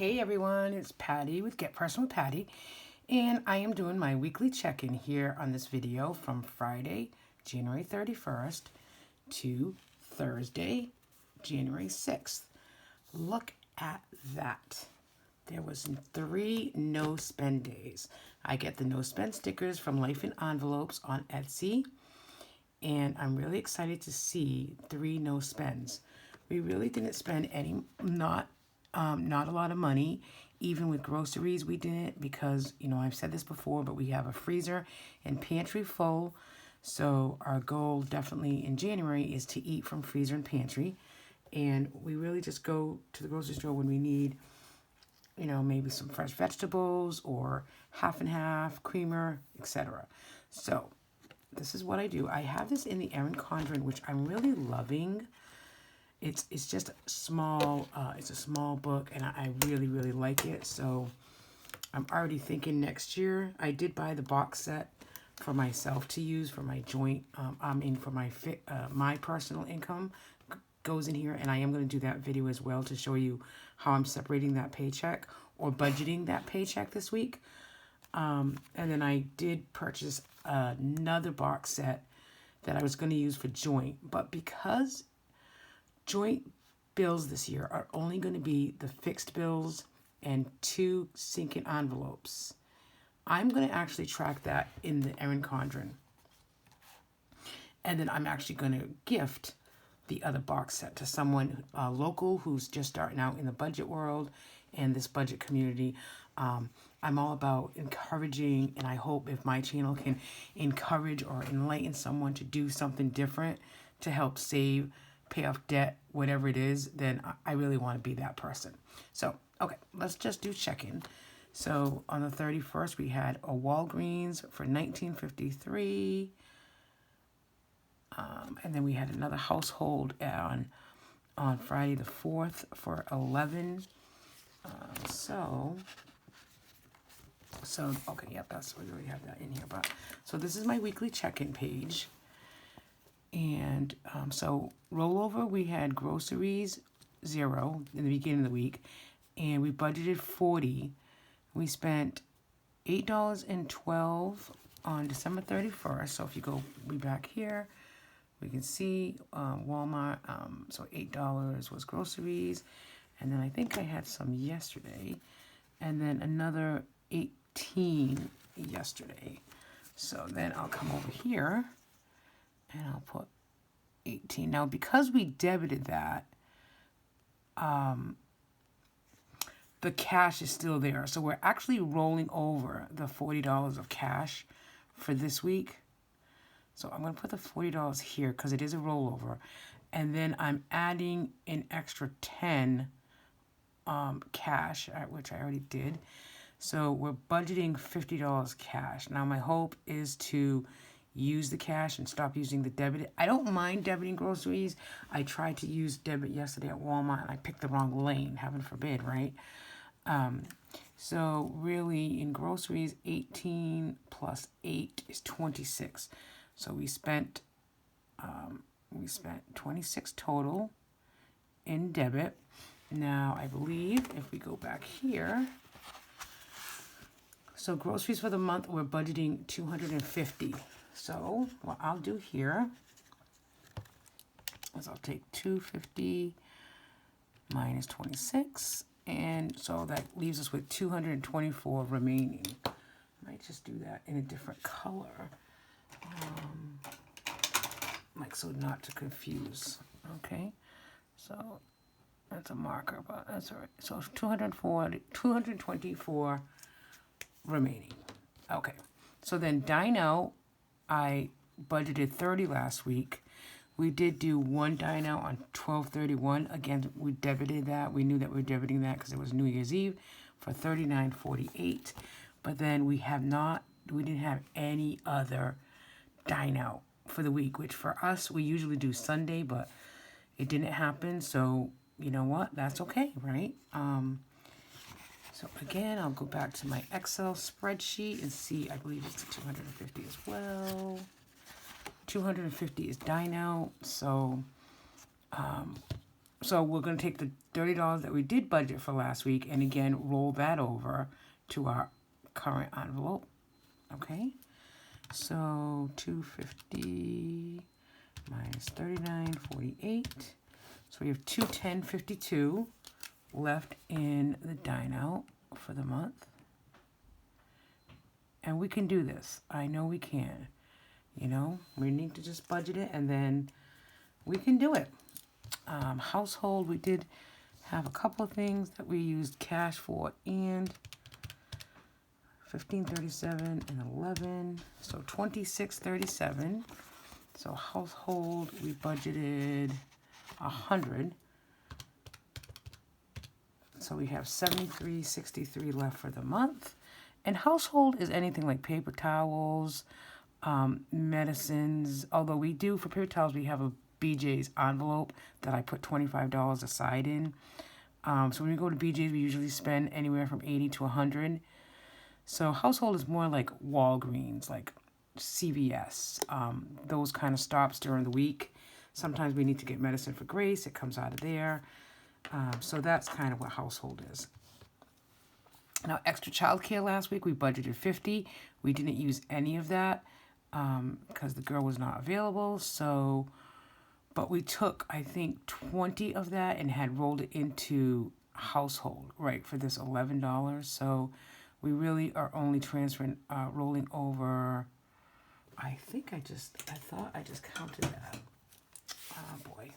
Hey everyone, it's Patty with Get Personal with Patty, and I am doing my weekly check-in here on this video from Friday, January 31st to Thursday, January 6th. Look at that. There was 3 no-spend days. I get the no-spend stickers from Life in Envelopes on Etsy, and I'm really excited to see 3 no-spends. We really didn't spend not a lot of money. Even with groceries, we didn't because, I've said this before, but we have a freezer and pantry full. So our goal definitely in January is to eat from freezer and pantry. And we really just go to the grocery store when we need, maybe some fresh vegetables or half and half, creamer, etc. So this is what I do. I have this in the Erin Condren, which I'm really loving. It's just small. It's a small book, and I really, really like it. So I'm already thinking next year. I did buy the box set for myself to use for my joint. For my personal income goes in here, and I am going to do that video as well to show you how I'm separating that paycheck or budgeting that paycheck this week. And then I did purchase another box set that I was going to use for joint, but because joint bills this year are only going to be the fixed bills and 2 sinking envelopes, I'm going to actually track that in the Erin Condren. And then I'm actually going to gift the other box set to someone local who's just starting out in the budget world and this budget community. I'm all about encouraging, and I hope if my channel can encourage or enlighten someone to do something different to help save, pay off debt, whatever it is, then I really want to be that person. So, okay, let's just do check-in. So on the 31st, we had a Walgreens for $19.53. And then we had another household on Friday the 4th for $11. Okay, yep, we already have that in here. But so this is my weekly check-in page. And so rollover, we had groceries 0 in the beginning of the week, and we budgeted $40. We spent $8.12 on December 31st. So if you go back here, we can see Walmart. So $8 was groceries, and then I think I had some yesterday, and then another 18 yesterday. So then I'll come over here and I'll put 18. Now, because we debited that, the cash is still there. So we're actually rolling over the $40 of cash for this week. So I'm going to put the $40 here because it is a rollover. And then I'm adding an extra 10 cash, which I already did. So we're budgeting $50 cash. Now, my hope is to use the cash and stop using the debit. I don't mind debiting groceries. I tried to use debit yesterday at Walmart, and I picked the wrong lane, heaven forbid, right? So really, in groceries, 18 plus 8 is 26. So we spent 26 total in debit. Now, I believe if we go back here, so groceries for the month, we're budgeting $250. So what I'll do here is I'll take $250 minus 26, and so that leaves us with $224 remaining. I might just do that in a different color, like so not to confuse. Okay, so that's a marker, but that's all right. So 224 remaining. Okay, so then dine-out, I budgeted $30 last week. We did do one dine-out on 12/31. Again, we debited that. We knew that we were debiting that because it was New Year's Eve for $39.48. But then we didn't have any other dine-out for the week, which for us, we usually do Sunday, but it didn't happen. So you know what? That's okay, right? So again, I'll go back to my Excel spreadsheet and see, I believe it's 250 as well. 250 is dine out. So So we're going to take the $30 that we did budget for last week and again roll that over to our current envelope. Okay, so 250 minus 39.48. So we have 210.52 left in the dine out for the month. And we can do this. I know we can. You know, we need to just budget it and then we can do it. Household, we did have a couple of things that we used cash for, and 15.37 and 11, so 26.37. So household, we budgeted 100. So we have 73.63 left for the month. And household is anything like paper towels, medicines. Although we do, for paper towels, we have a BJ's envelope that I put $25 aside in. So when we go to BJ's, we usually spend anywhere from 80 to 100. So household is more like Walgreens, like CVS, those kind of stops during the week. Sometimes we need to get medicine for Grace. It comes out of there. So that's kind of what household is. Now, extra childcare last week, we budgeted 50. We didn't use any of that because the girl was not available. So, but we took, I think, 20 of that and had rolled it into household, right, for this $11. So we really are only transferring, rolling over, I thought I just counted that. Oh, boy.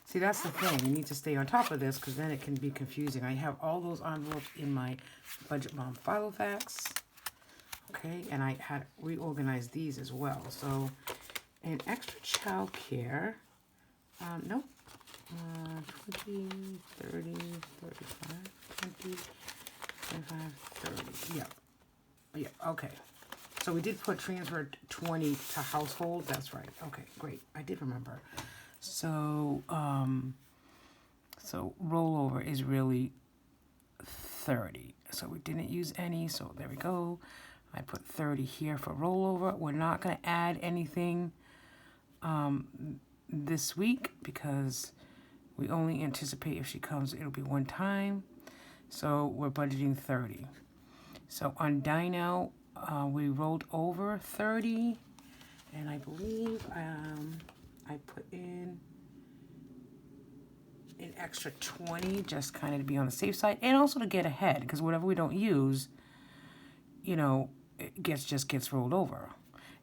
See, that's the thing. You need to stay on top of this because then it can be confusing. I have all those envelopes in my Budget Mom Filofax. Okay, and I had reorganized these as well. So, in extra child care, nope. 20, 30, 35, 20, 25, 30. Yeah, okay. So we did put transfer 20 to household. That's right. Okay, great. I did remember. So, so rollover is really 30. So we didn't use any. So there we go. I put 30 here for rollover. We're not going to add anything this week because we only anticipate if she comes, it'll be one time. So we're budgeting 30. So on dine out, we rolled over 30, and I believe I put in an extra 20 just kind of to be on the safe side and also to get ahead because whatever we don't use, you know, it just gets rolled over.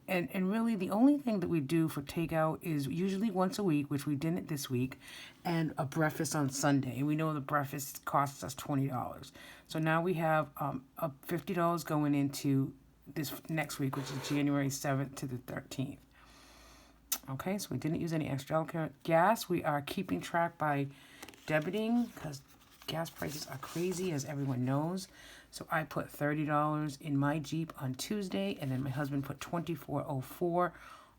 And really the only thing that we do for takeout is usually once a week, which we didn't this week, and a breakfast on Sunday. And we know the breakfast costs us $20. So now we have $50 going into this next week, which is January 7th to the 13th. Okay, so we didn't use any extra gas. We are keeping track by debiting because gas prices are crazy, as everyone knows. So I put $30 in my Jeep on Tuesday, and then my husband put $24.04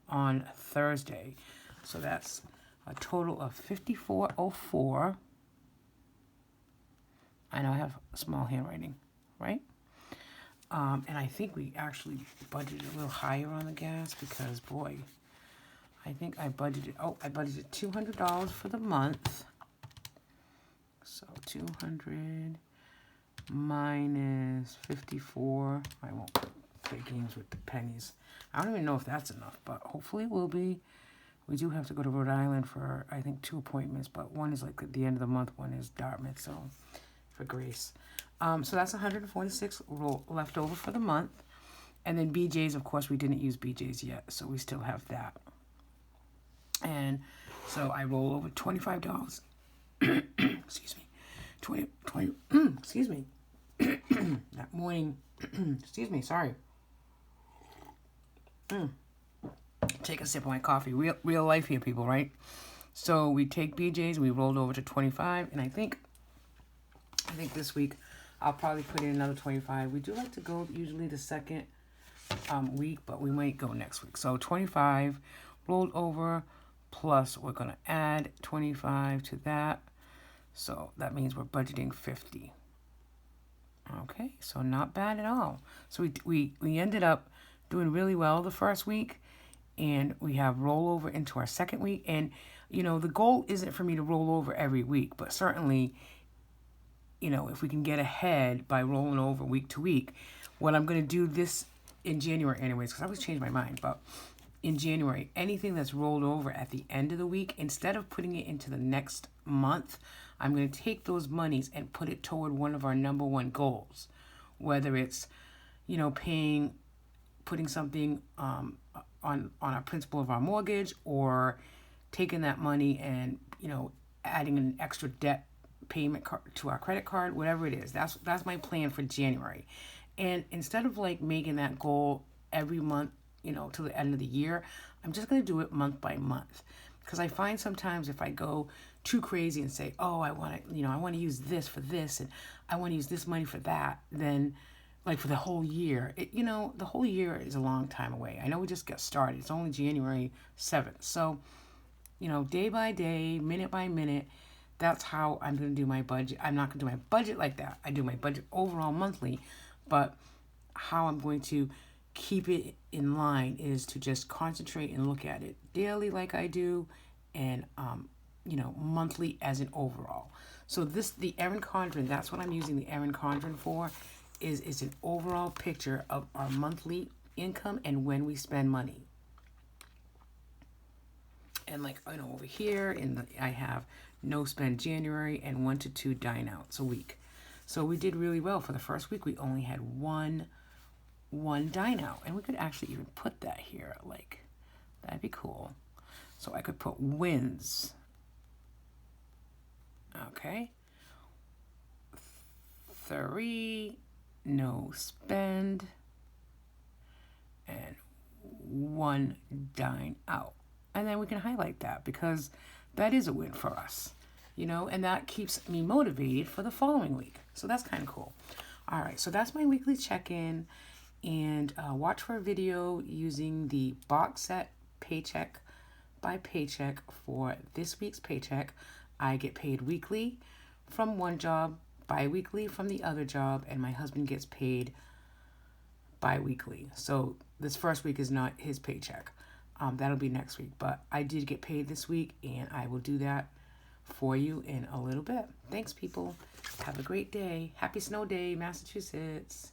on Thursday. So that's a total of $54.04. I know I have small handwriting, right? And I think we actually budgeted a little higher on the gas because, boy, I think I budgeted $200 for the month. So 200 minus 54. I won't play games with the pennies. I don't even know if that's enough, but hopefully it will be. We do have to go to Rhode Island for, I think, 2 appointments, but one is like at the end of the month, one is Dartmouth, so for Grace. So that's 146 left over for the month. And then BJ's, of course, we didn't use BJ's yet, so we still have that. And so I roll over $25. Excuse me. 20 excuse me. That morning, excuse me, sorry. Take a sip of my coffee. Real life here, people, right? So we take BJ's, we rolled over to 25, and I think this week I'll probably put in another 25. We do like to go usually the second week, but we might go next week. So 25 rolled over, plus we're going to add 25 to that. So that means we're budgeting 50. Okay, so not bad at all. So we ended up doing really well the first week, and we have rollover into our second week. And the goal isn't for me to roll over every week, but certainly, if we can get ahead by rolling over week to week, what I'm going to do this in January anyways, because I always change my mind, but in January, anything that's rolled over at the end of the week, instead of putting it into the next month, I'm going to take those monies and put it toward one of our number one goals, whether it's, putting something on our principal of our mortgage, or taking that money and, adding an extra debt payment to our credit card, whatever it is. That's my plan for January. And instead of like making that goal every month, to the end of the year, I'm just going to do it month by month. Because I find sometimes if I go too crazy and say, oh, I want to use this for this, and I want to use this money for that, then like for the whole year, the whole year is a long time away. I know we just got started. It's only January 7th. So, day by day, minute by minute, that's how I'm going to do my budget. I'm not going to do my budget like that. I do my budget overall monthly, but how I'm going to keep it in line is to just concentrate and look at it daily like I do, and monthly as an overall. So the Erin Condren, that's what I'm using the Erin Condren for, is an overall picture of our monthly income and when we spend money. And like over here I have no spend January and 1 to 2 dine outs a week. So we did really well. For the first week we only had one dine out, and we could actually even put that here, like that'd be cool. So I could put wins. Okay. 3 no spend and 1 dine out. And then we can highlight that because that is a win for us, and that keeps me motivated for the following week. So that's kind of cool. All right, so that's my weekly check-in, and watch for a video using the box set paycheck by paycheck for this week's paycheck. I get paid weekly from one job, bi-weekly from the other job, and my husband gets paid bi-weekly. So this first week is not his paycheck. That'll be next week, but I did get paid this week, and I will do that for you in a little bit. Thanks, people. Have a great day. Happy snow day, Massachusetts.